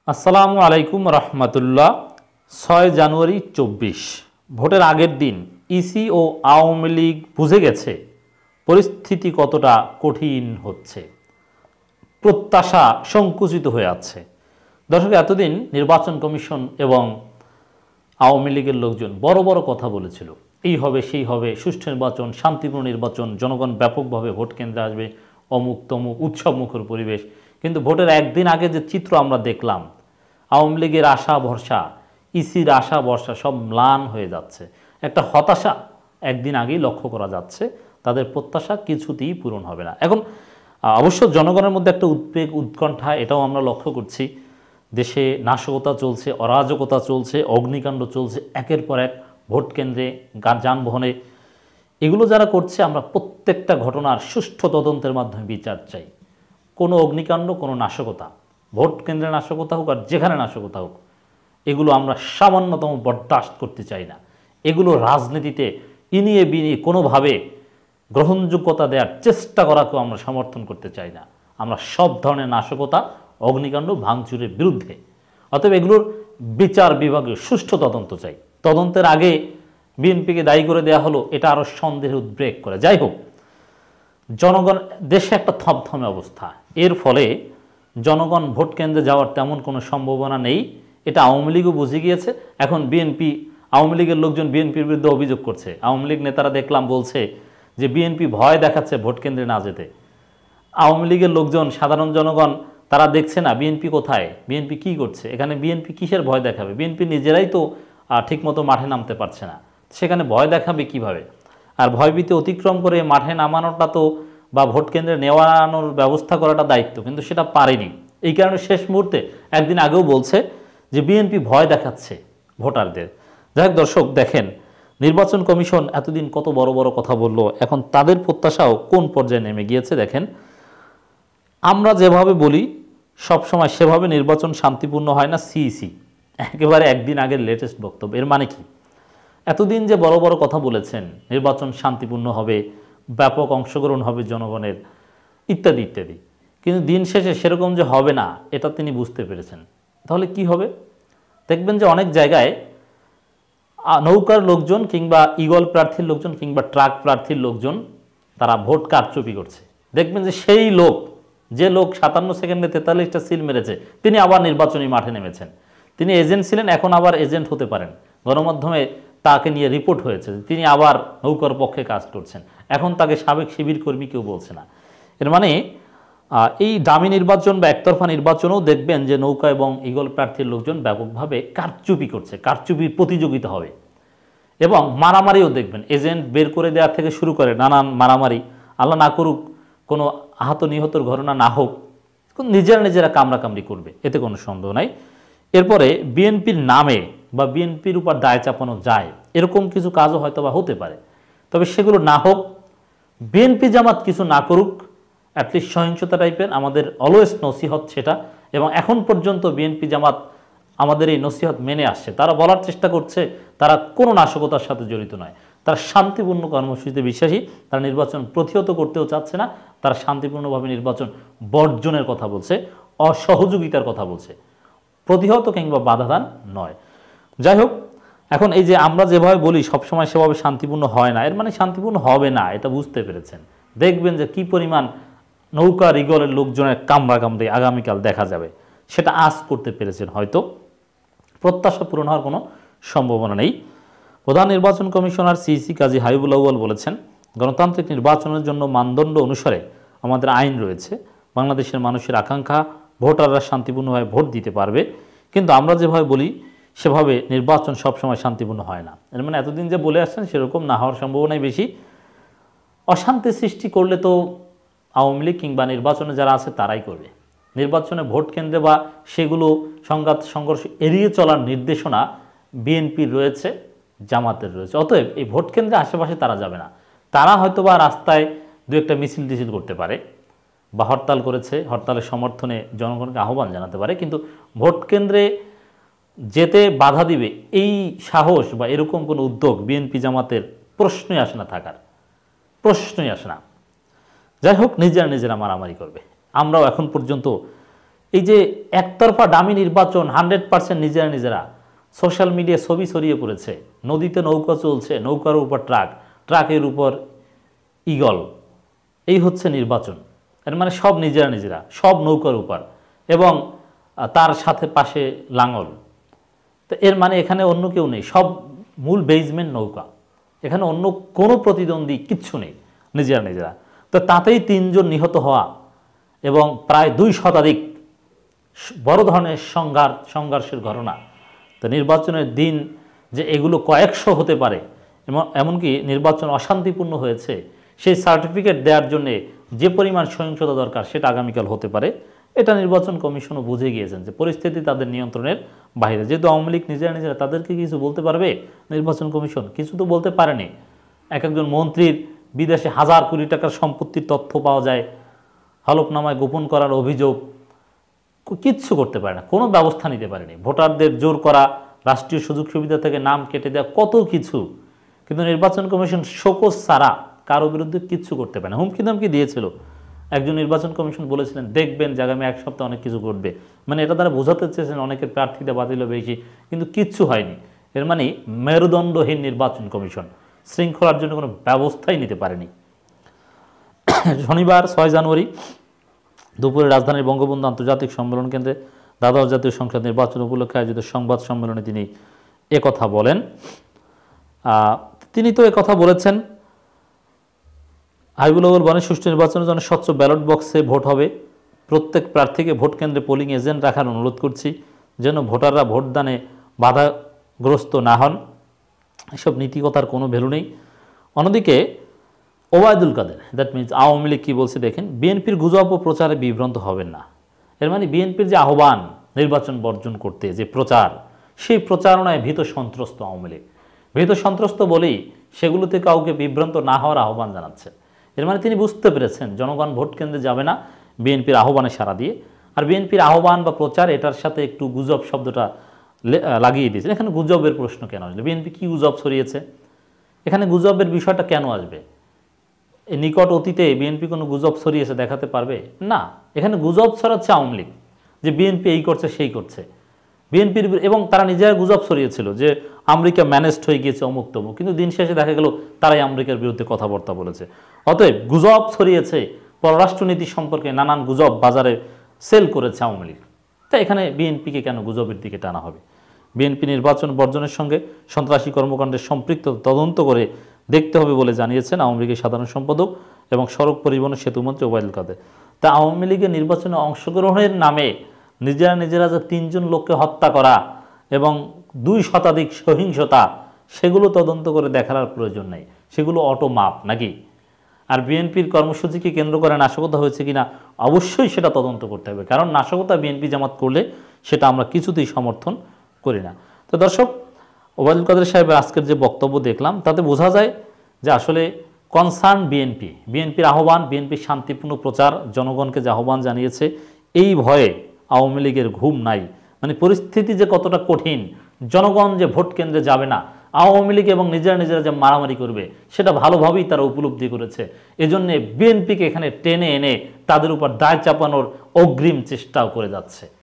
আসসালামু আলাইকুম রহমতুল্লাহ। 6 জানুয়ারি 24 ভোটের আগের দিন ইসি ও আওয়ামী লীগ বুঝে গেছে পরিস্থিতি কতটা কঠিন হচ্ছে, প্রত্যাশা সংকুচিত হয়ে আছে। দর্শক, এতদিন নির্বাচন কমিশন এবং আওয়ামী লীগের লোকজন বড় বড় কথা বলেছিল, এই হবে সেই হবে, সুষ্ঠু নির্বাচন, শান্তিপূর্ণ নির্বাচন, জনগণ ব্যাপকভাবে ভোট কেন্দ্রে আসবে, অমুক তমুক উৎসবমুখর পরিবেশ। কিন্তু ভোটের একদিন আগে যে চিত্র আমরা দেখলাম, আওয়ামী লীগের আশা ভরসা, ইসির আশা ভরসা সব ম্লান হয়ে যাচ্ছে। একটা হতাশা একদিন আগেই লক্ষ্য করা যাচ্ছে, তাদের প্রত্যাশা কিছুতেই পূরণ হবে না। এখন অবশ্য জনগণের মধ্যে একটা উদ্বেগ, উৎকণ্ঠা, এটাও আমরা লক্ষ্য করছি। দেশে নাশকতা চলছে, অরাজকতা চলছে, অগ্নিকাণ্ড চলছে একের পর এক, ভোট কেন্দ্রে, যানবাহনে। এগুলো যারা করছে, আমরা প্রত্যেকটা ঘটনার সুষ্ঠু তদন্তের মাধ্যমে বিচার চাই। কোনো অগ্নিকাণ্ড, কোনো নাশকতা, ভোট কেন্দ্রে নাশকতা হোক আর যেখানে নাশকতা হোক, এগুলো আমরা সামান্যতম বরদাস্ত করতে চাই না। এগুলো রাজনীতিতে ইনিয়ে বিনিয়ে কোনোভাবে গ্রহণযোগ্যতা দেওয়ার চেষ্টা করাকেও আমরা সমর্থন করতে চাই না। আমরা সব ধরনের নাশকতা, অগ্নিকাণ্ড, ভাঙচুরের বিরুদ্ধে। অতএব এগুলোর বিচার বিভাগে সুষ্ঠু তদন্ত চাই। তদন্তের আগে বিএনপিকে দায়ী করে দেওয়া হলো, এটা আরও সন্দেহের উদ্রেক করে। যাই হোক, জনগণ, দেশে একটা থমথমে অবস্থা। এর ফলে জনগণ ভোট কেন্দ্রে যাওয়ার তেমন কোনো সম্ভাবনা নেই, এটা আওয়ামী লীগও বুঝে গিয়েছে। এখন বিএনপি, আওয়ামী লীগের লোকজন বিএনপির বিরুদ্ধে অভিযোগ করছে। আওয়ামী লীগ নেতারা দেখলাম বলছে যে বিএনপি ভয় দেখাচ্ছে ভোট কেন্দ্রে না যেতে। আওয়ামী লীগের লোকজন, সাধারণ জনগণ, তারা দেখছে না বিএনপি কোথায়, বিএনপি কী করছে, এখানে বিএনপি কিসের ভয় দেখাবে? বিএনপি নিজেরাই তো ঠিকমতো মাঠে নামতে পারছে না, সেখানে ভয় দেখাবে কিভাবে? আর ভয়ভীতি অতিক্রম করে মাঠে নামানোটা তো, বা ভোট কেন্দ্রে নেওয়ানোর ব্যবস্থা করাটা দায়িত্ব, কিন্তু সেটা পারেনি। এই কারণে শেষ মুহূর্তে, একদিন আগেও বলছে যে বিএনপি ভয় দেখাচ্ছে ভোটারদের। যাই হোক দর্শক, দেখেন নির্বাচন কমিশন এতদিন কত বড় বড় কথা বলল, এখন তাদের প্রত্যাশাও কোন পর্যায়ে নেমে গিয়েছে দেখেন। আমরা যেভাবে বলি সবসময় সেভাবে নির্বাচন শান্তিপূর্ণ হয় না, সিইসি একেবারে একদিন আগের লেটেস্ট বক্তব্য। এর মানে কি? এতদিন যে বড় বড় কথা বলেছেন, নির্বাচন শান্তিপূর্ণ হবে, ব্যাপক অংশগ্রহণ হবে জনগণের, ইত্যাদি ইত্যাদি, কিন্তু দিন শেষে সেরকম যে হবে না এটা তিনি বুঝতে পেরেছেন। তাহলে কি হবে? দেখবেন যে অনেক জায়গায় নৌকার লোকজন কিংবা ঈগল প্রার্থীর লোকজন কিংবা ট্রাক প্রার্থীর লোকজন তারা ভোট কারচুপি করছে। দেখবেন যে সেই লোক, যে লোক 57 সেকেন্ডে 43টা সিল মেরেছে, তিনি আবার নির্বাচনী মাঠে নেমেছেন। তিনি এজেন্ট ছিলেন, এখন আবার এজেন্ট হতে পারেন। গণমাধ্যমে তাকে নিয়ে রিপোর্ট হয়েছে তিনি আবার নৌকার পক্ষে কাজ করছেন। এখন তাকে সাবেক শিবির কর্মী কেউ বলছে না। এর মানে এই দামি নির্বাচন বা একতরফা নির্বাচনেও দেখবেন যে নৌকা এবং ঈগল প্রার্থীর লোকজন ব্যাপকভাবে কারচুপি করছে, কারচুপির প্রতিযোগিতা হবে। এবং মারামারিও দেখবেন, এজেন্ট বের করে দেওয়া থেকে শুরু করে নানান মারামারি। আল্লাহ না করুক কোনো আহত নিহতর ঘটনা না হোক, নিজেরা নিজেরা কামড়াকামড়ি করবে, এতে কোনো সন্দেহ নাই। এরপরে বিএনপির নামে বা বিএনপির উপর দায় চাপানো যায়, এরকম কিছু কাজও হয়তো বা হতে পারে। তবে সেগুলো না হোক, বিএনপি জামাত কিছু না করুক, অ্যাটলিস্ট সহিংসতা টাইপের, আমাদের অলওয়েজ নসিহত সেটা। এবং এখন পর্যন্ত বিএনপি জামাত আমাদের এই নসিহত মেনে আসছে। তারা বলার চেষ্টা করছে তারা কোনো নাশকতার সাথে জড়িত নয়, তারা শান্তিপূর্ণ কর্মসূচিতে বিশ্বাসী, তারা নির্বাচন প্রতিহত করতেও চাচ্ছে না, তারা শান্তিপূর্ণভাবে নির্বাচন বর্জনের কথা বলছে, অসহযোগিতার কথা বলছে, প্রতিহত কিংবা বাধাদান নয়। যাই হোক, এখন এই যে আমরা যেভাবে বলি সবসময় সেভাবে শান্তিপূর্ণ হয় না, এর মানে শান্তিপূর্ণ হবে না, এটা বুঝতে পেরেছেন। দেখবেন যে কি পরিমাণ নৌকা রিগলের লোকজনের কামড়াকামড়ি আগামীকাল দেখা যাবে, সেটা আজ করতে পেরেছেন হয়তো। প্রত্যাশা পূরণ হওয়ার কোনো সম্ভাবনা নেই। প্রধান নির্বাচন কমিশনার সিইসি কাজী হাবিবুল আউয়াল বলেছেন, গণতান্ত্রিক নির্বাচনের জন্য মানদণ্ড অনুসারে আমাদের আইন রয়েছে। বাংলাদেশের মানুষের আকাঙ্ক্ষা ভোটাররা শান্তিপূর্ণভাবে ভোট দিতে পারবে, কিন্তু আমরা যেভাবে বলি সেভাবে নির্বাচন সবসময় শান্তিপূর্ণ হয় না। এর মানে এতদিন যে বলে আসছেন সেরকম না হওয়ার সম্ভাবনাই বেশি। অশান্তি সৃষ্টি করলে তো আওয়ামী লীগ কিংবা নির্বাচনে যারা আছে তারাই করবে। নির্বাচনে ভোট কেন্দ্রে বা সেগুলো সংঘাত সংঘর্ষ এড়িয়ে চলার নির্দেশনা বিএনপির রয়েছে, জামাতের রয়েছে। অতএব এই ভোট কেন্দ্রে আশেপাশে তারা যাবে না। তারা হয়তো বা রাস্তায় দু একটা মিছিল টিছিল করতে পারে বা হরতাল করেছে, হরতালের সমর্থনে জনগণকে আহ্বান জানাতে পারে, কিন্তু ভোট কেন্দ্রে যেতে বাধা দিবে এই সাহস বা এরকম কোনো উদ্যোগ বিএনপি জামাতের প্রশ্নই আসে না, থাকার প্রশ্নই আসে না। যাই হোক, নিজেরা নিজেরা মারামারি করবে। আমরাও এখন পর্যন্ত এই যে একতরফা ডামি নির্বাচন 100% নিজেরা নিজেরা, সোশ্যাল মিডিয়ায় ছবি ছড়িয়ে পড়েছে, নদীতে নৌকা চলছে, নৌকার উপর ট্রাক, ট্রাকের উপর ঈগল, এই হচ্ছে নির্বাচন। এর মানে সব নিজেরা নিজেরা, সব নৌকার উপর, এবং তার সাথে পাশে লাঙল। তো এর মানে এখানে অন্য কেউ নেই, সব মূল বেজমেন্ট নৌকা, এখানে অন্য কোনো প্রতিদ্বন্দ্বী কিচ্ছু নেই, নিজেরা নিজেরা। তো তাতেই 3 জন নিহত হওয়া এবং প্রায় 2 শতাধিক বড় ধরনের সংঘর্ষের ঘটনা। তো নির্বাচনের দিন যে এগুলো কয়েকশো হতে পারে, এমনকি নির্বাচন অশান্তিপূর্ণ হয়েছে, সেই সার্টিফিকেট দেওয়ার জন্যে যে পরিমাণ সহিংসতা দরকার সেটা আগামীকাল হতে পারে, এটা নির্বাচন কমিশনও বুঝে গিয়েছেন যে পরিস্থিতি তাদের নিয়ন্ত্রণের বাইরে। যেহেতু আওয়ামী লীগ নিজেরা নিজেরা, তাদেরকে কিছু বলতে পারবে নির্বাচন কমিশন? কিছু তো বলতে পারেনি। একজন মন্ত্রীর বিদেশে হাজার কোটি টাকার সম্পত্তির তথ্য পাওয়া যায়, হলফনামায় গোপন করার অভিযোগ, কিচ্ছু করতে পারে না, কোনো ব্যবস্থা নিতে পারেনি। ভোটারদের জোর করা, রাষ্ট্রীয় সুযোগ সুবিধা থেকে নাম কেটে দেওয়া, কত কিছু। কিন্তু নির্বাচন কমিশন শোকজ ছাড়া কারো বিরুদ্ধে কিচ্ছু করতে পারে না। হুমকি দামকি দিয়েছিল, একজন নির্বাচন কমিশন বলেছিলেন দেখবেন যে আগামী 1 সপ্তাহে অনেক কিছু ঘটবে, মানে এটা তারা বোঝাতে চেয়েছেন অনেকের প্রার্থীতা বাতিল বেশি, কিন্তু কিচ্ছু হয়নি। এর মানে মেরুদণ্ডহীন নির্বাচন কমিশন শৃঙ্খলার জন্য কোনো ব্যবস্থাই নিতে পারেনি। শনিবার 6 জানুয়ারি দুপুরে রাজধানীর বঙ্গবন্ধু আন্তর্জাতিক সম্মেলন কেন্দ্রে দ্বাদশ জাতীয় সংসদ নির্বাচন উপলক্ষে আয়োজিত সংবাদ সম্মেলনে তিনি একথা বলেন। তিনি তো একথা বলেছেন, হাবিবুল আউয়াল বলেন সুষ্ঠু নির্বাচনের জন্য স্বচ্ছ ব্যালট বক্সে ভোট হবে, প্রত্যেক প্রার্থীকে ভোট কেন্দ্রে পোলিং এজেন্ট রাখার অনুরোধ করছি যেন ভোটাররা ভোটদানে বাধাগ্রস্ত না হন। এসব নীতিকথার কোনো ভ্যালু নেই। অন্যদিকে ওবায়দুল কাদের, দ্যাট মিনস আওয়ামী লীগ কী বলছে দেখেন, বিএনপির গুজব ও প্রচারে বিভ্রান্ত হবেন না। এর মানে বিএনপির যে আহ্বান নির্বাচন বর্জন করতে, যে প্রচার, সেই প্রচারণায় ভীত সন্ত্রস্ত আওয়ামী লীগ। ভীত সন্ত্রস্ত বলেই সেগুলোতে কাউকে বিভ্রান্ত না হওয়ার আহ্বান জানাচ্ছেন। এর মানে তিনি বুঝতে পেরেছেন জনগণ ভোট কেন্দ্রে যাবে না বিএনপির আহ্বানে সাড়া দিয়ে। আর বিএনপির আহ্বান বা প্রচার, এটার সাথে একটু গুজব শব্দটা লাগিয়ে দিয়েছেন। এখানে গুজবের প্রশ্ন কেন আসবে? বিএনপি কি গুজব ছড়িয়েছে? এখানে গুজবের বিষয়টা কেন আসবে? এই নিকট অতীতে বিএনপি কোনো গুজব ছড়িয়েছে দেখাতে পারবে না। এখানে গুজব ছড়াচ্ছে আওয়ামী লীগ, যে বিএনপি এই করছে সেই করছে বিএনপির, এবং তারা নিজেরা গুজব ছড়িয়েছিল যে আমেরিকা ম্যানেজড হয়ে গিয়েছে অমুক তমুক, কিন্তু দিন শেষে দেখা গেল তারাই আমেরিকার বিরুদ্ধে কথাবার্তা বলেছে। অতএব গুজব ছড়িয়েছে, পররাষ্ট্রনীতি সম্পর্কে নানান গুজব বাজারে সেল করেছে আওয়ামী লীগ। তাই এখানে বিএনপিকে কেন গুজবের দিকে টানা হবে? বিএনপি নির্বাচন বর্জনের সঙ্গে সন্ত্রাসী কর্মকাণ্ডের সম্পৃক্ত তদন্ত করে দেখতে হবে বলে জানিয়েছেন আওয়ামী লীগের সাধারণ সম্পাদক এবং সড়ক পরিবহন ও সেতুমন্ত্রী ওবায়দুল কাদের। তা আওয়ামী লীগের নির্বাচনে অংশগ্রহণের নামে নিজেরা নিজেরা যে 3 জন লোককে হত্যা করা এবং 2 শতাধিক সহিংসতা, সেগুলো তদন্ত করে দেখার আর প্রয়োজন নেই, সেগুলো অটো মাপ নাকি? আর বিএনপির কর্মসূচিকে কেন্দ্র করে নাশকতা হয়েছে কিনা অবশ্যই সেটা তদন্ত করতে হবে, কারণ নাশকতা বিএনপি জামাত করলে সেটা আমরা কিছুতেই সমর্থন করি না। তো দর্শক, ওবায়দুল কাদের সাহেবের আজকের যে বক্তব্য দেখলাম, তাতে বোঝা যায় যে আসলে কনসার্ন বিএনপির আহ্বান, বিএনপির শান্তিপূর্ণ প্রচার, জনগণকে যে আহ্বান জানিয়েছে, এই ভয়ে আওয়ামী লীগের ঘুম নাই। মানে পরিস্থিতি যে কতটা কঠিন, জনগণ যে ভোট কেন্দ্রে যাবে না, আওয়ামী লীগ এবং নিজেরা নিজেরা যে মারামারি করবে, সেটা ভালোভাবেই তারা উপলব্ধি করেছে। এজন্যে বিএনপিকে এখানে টেনে এনে তাদের উপর দায় চাপানোর অগ্রিম চেষ্টাও করে যাচ্ছে।